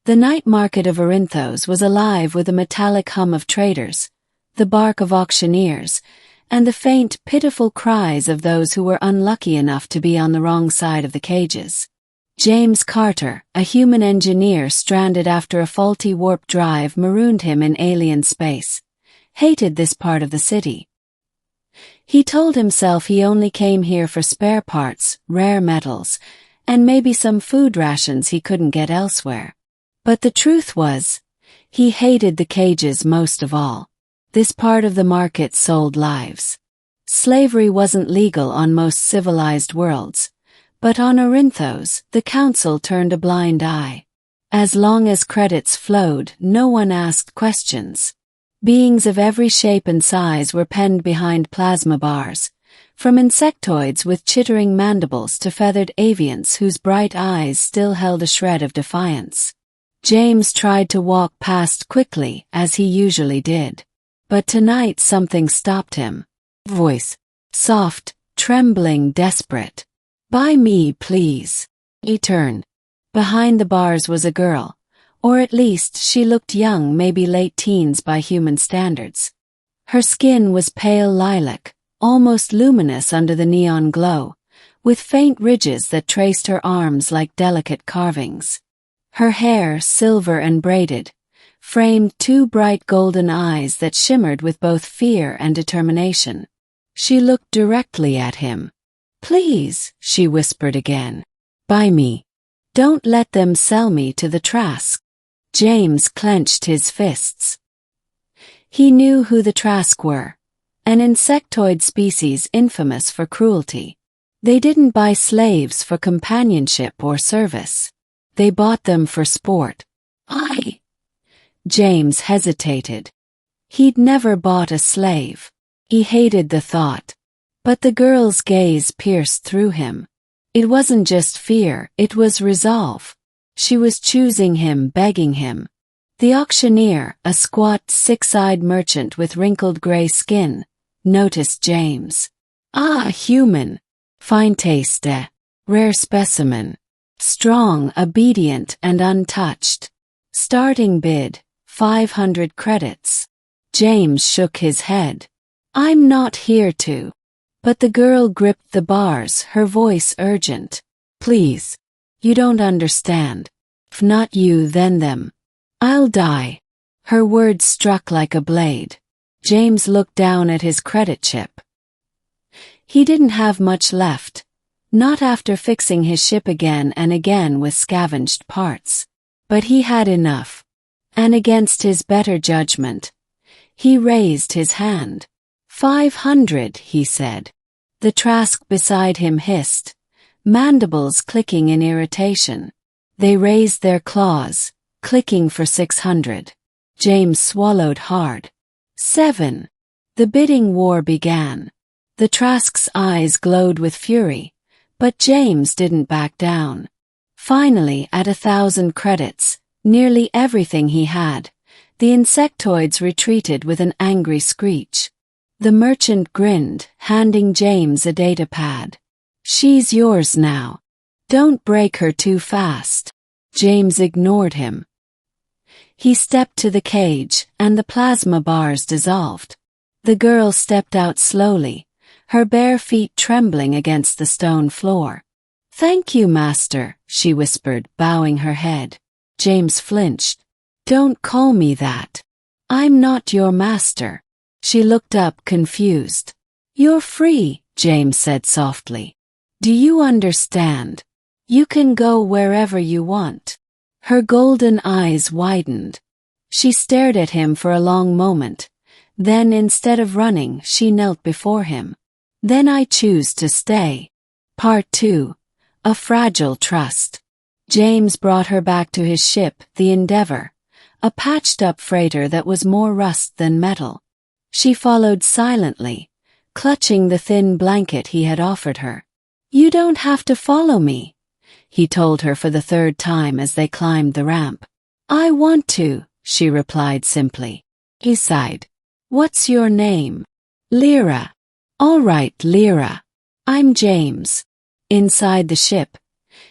The night market of Orinthos was alive with a metallic hum of traders, the bark of auctioneers, and the faint, pitiful cries of those who were unlucky enough to be on the wrong side of the cages. James Carter, a human engineer stranded after a faulty warp drive marooned him in alien space, hated this part of the city. He told himself he only came here for spare parts, rare metals, and maybe some food rations he couldn't get elsewhere. But the truth was, he hated the cages most of all. This part of the market sold lives. Slavery wasn't legal on most civilized worlds, but on Orinthos, the council turned a blind eye. As long as credits flowed, no one asked questions. Beings of every shape and size were penned behind plasma bars, from insectoids with chittering mandibles to feathered avians whose bright eyes still held a shred of defiance. James tried to walk past quickly, as he usually did. But tonight something stopped him. Voice. Soft, trembling, desperate. "Buy me, please." He turned. Behind the bars was a girl, or at least she looked young, maybe late teens by human standards. Her skin was pale lilac, almost luminous under the neon glow, with faint ridges that traced her arms like delicate carvings. Her hair, silver and braided, framed two bright golden eyes that shimmered with both fear and determination. She looked directly at him. "Please," she whispered again. "Buy me. Don't let them sell me to the Trask." James clenched his fists. He knew who the Trask were, an insectoid species infamous for cruelty. They didn't buy slaves for companionship or service. They bought them for sport. James hesitated. He'd never bought a slave. He hated the thought. But the girl's gaze pierced through him. It wasn't just fear, it was resolve. She was choosing him, begging him. The auctioneer, a squat, six-eyed merchant with wrinkled gray skin, noticed James. Human. Fine taste, rare specimen. Strong, obedient, and untouched. Starting bid, 500 credits. James shook his head. "I'm not here to." But the girl gripped the bars, her voice urgent. "Please. You don't understand. If not you, then them. I'll die." Her words struck like a blade. James looked down at his credit chip. He didn't have much left. Not after fixing his ship again and again with scavenged parts. But he had enough. And against his better judgment, he raised his hand. 500, he said. The Trask beside him hissed, mandibles clicking in irritation. They raised their claws, clicking for 600. James swallowed hard. 7. The bidding war began. The Trask's eyes glowed with fury, but James didn't back down. Finally, at 1,000 credits, nearly everything he had, the insectoids retreated with an angry screech. The merchant grinned, handing James a data pad. "She's yours now. Don't break her too fast." James ignored him. He stepped to the cage, and the plasma bars dissolved. The girl stepped out slowly, her bare feet trembling against the stone floor. "Thank you, master," she whispered, bowing her head. James flinched. "Don't call me that. I'm not your master." She looked up, confused. "You're free," James said softly. "Do you understand? You can go wherever you want." Her golden eyes widened. She stared at him for a long moment. Then, instead of running, she knelt before him. "Then I choose to stay." Part 2. A Fragile Trust. James brought her back to his ship, the Endeavor, a patched-up freighter that was more rust than metal. She followed silently, clutching the thin blanket he had offered her. "You don't have to follow me," he told her for the third time as they climbed the ramp. "I want to," she replied simply. He sighed. "What's your name?" "Lyra." "All right, Lyra. I'm James." Inside the ship,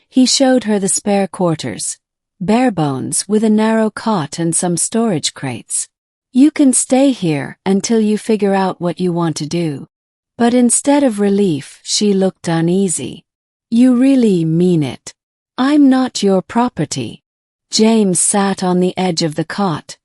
he showed her the spare quarters, bare bones with a narrow cot and some storage crates. You can stay here until you figure out what you want to do. But instead of relief, she looked uneasy. You really mean it? I'm not your property. James sat on the edge of the cot,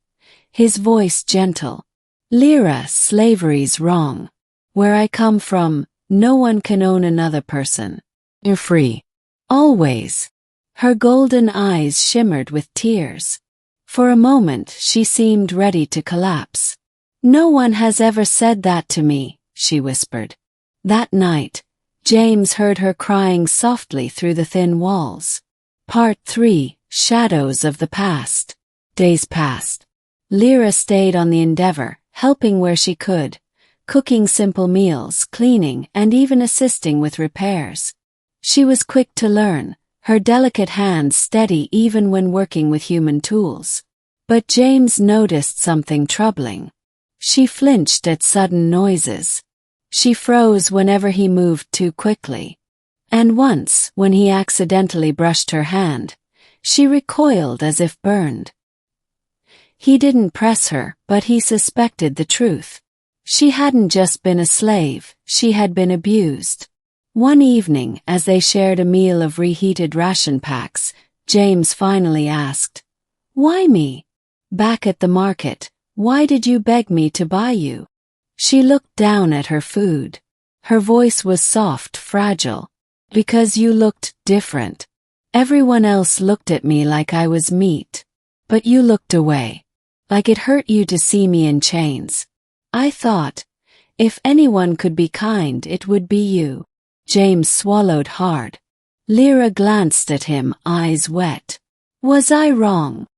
his voice gentle. Lyra, slavery's wrong. Where I come from, no one can own another person. You're free. Always. Her golden eyes shimmered with tears. For a moment, she seemed ready to collapse. No one has ever said that to me, she whispered. That night, James heard her crying softly through the thin walls. Part 3, Shadows of the Past. Days passed. Lyra stayed on the Endeavor, helping where she could, cooking simple meals, cleaning, and even assisting with repairs. She was quick to learn, her delicate hands steady even when working with human tools. But James noticed something troubling. She flinched at sudden noises. She froze whenever he moved too quickly. And once, when he accidentally brushed her hand, she recoiled as if burned. He didn't press her, but he suspected the truth. She hadn't just been a slave, she had been abused. One evening, as they shared a meal of reheated ration packs, James finally asked, "Why me? Back at the market, why did you beg me to buy you?" She looked down at her food. Her voice was soft, fragile. "Because you looked different. Everyone else looked at me like I was meat. But you looked away. Like it hurt you to see me in chains. I thought, if anyone could be kind, it would be you." James swallowed hard. Lyra glanced at him, eyes wet. "Was I wrong?"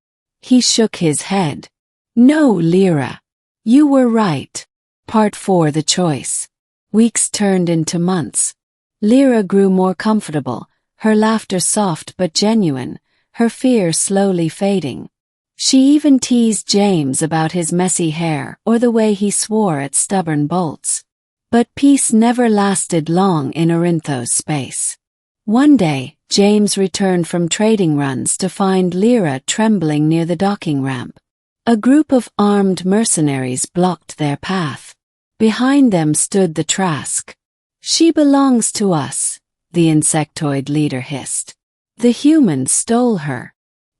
He shook his head. "No, Lyra. You were right." Part 4, The Choice. Weeks turned into months. Lyra grew more comfortable, her laughter soft but genuine, her fear slowly fading. She even teased James about his messy hair or the way he swore at stubborn bolts. But peace never lasted long in Orinthos space. One day, James returned from trading runs to find Lyra trembling near the docking ramp. A group of armed mercenaries blocked their path. Behind them stood the Trask. "She belongs to us," the insectoid leader hissed. "The humans stole her."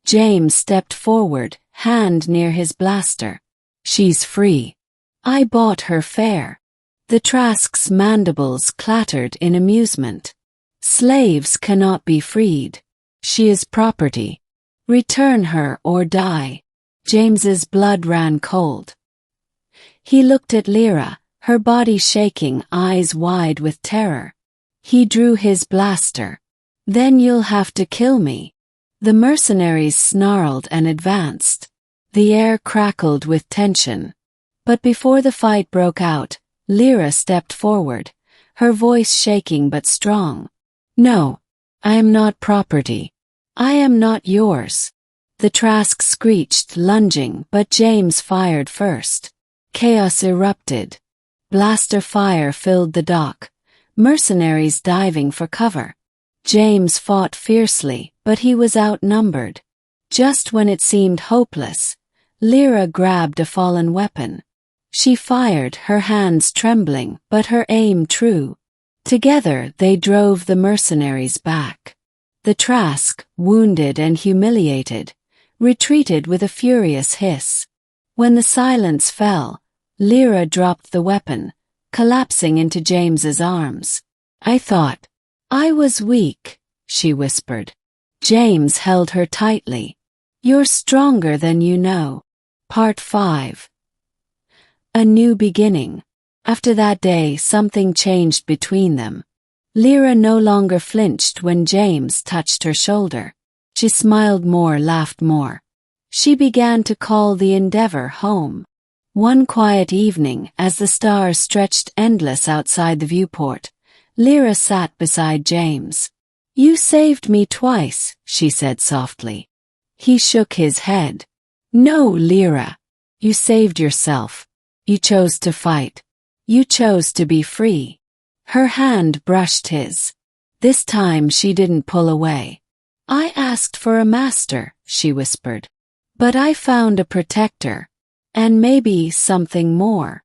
James stepped forward, hand near his blaster. "She's free. I bought her fair." The Trask's mandibles clattered in amusement. "Slaves cannot be freed. She is property. Return her or die." James's blood ran cold. He looked at Lyra, her body shaking, eyes wide with terror. He drew his blaster. "Then you'll have to kill me." The mercenaries snarled and advanced. The air crackled with tension. But before the fight broke out, Lyra stepped forward, her voice shaking but strong. "No, I am not property. I am not yours." The Trask screeched, lunging, but James fired first. Chaos erupted. Blaster fire filled the dock, mercenaries diving for cover. James fought fiercely, but he was outnumbered. Just when it seemed hopeless, Lyra grabbed a fallen weapon. She fired, her hands trembling, but her aim true. Together they drove the mercenaries back. The Trask, wounded and humiliated, retreated with a furious hiss. When the silence fell, Lyra dropped the weapon, collapsing into James's arms. "I thought I was weak," she whispered. James held her tightly. "You're stronger than you know." Part 5. A New Beginning. After that day, something changed between them. Lyra no longer flinched when James touched her shoulder. She smiled more, laughed more. She began to call the Endeavor home. One quiet evening, as the stars stretched endless outside the viewport, Lyra sat beside James. "You saved me twice," she said softly. He shook his head. "No, Lyra. You saved yourself. You chose to fight. You chose to be free." Her hand brushed his. This time she didn't pull away. "I asked for a master," she whispered. But I found a protector. And maybe something more.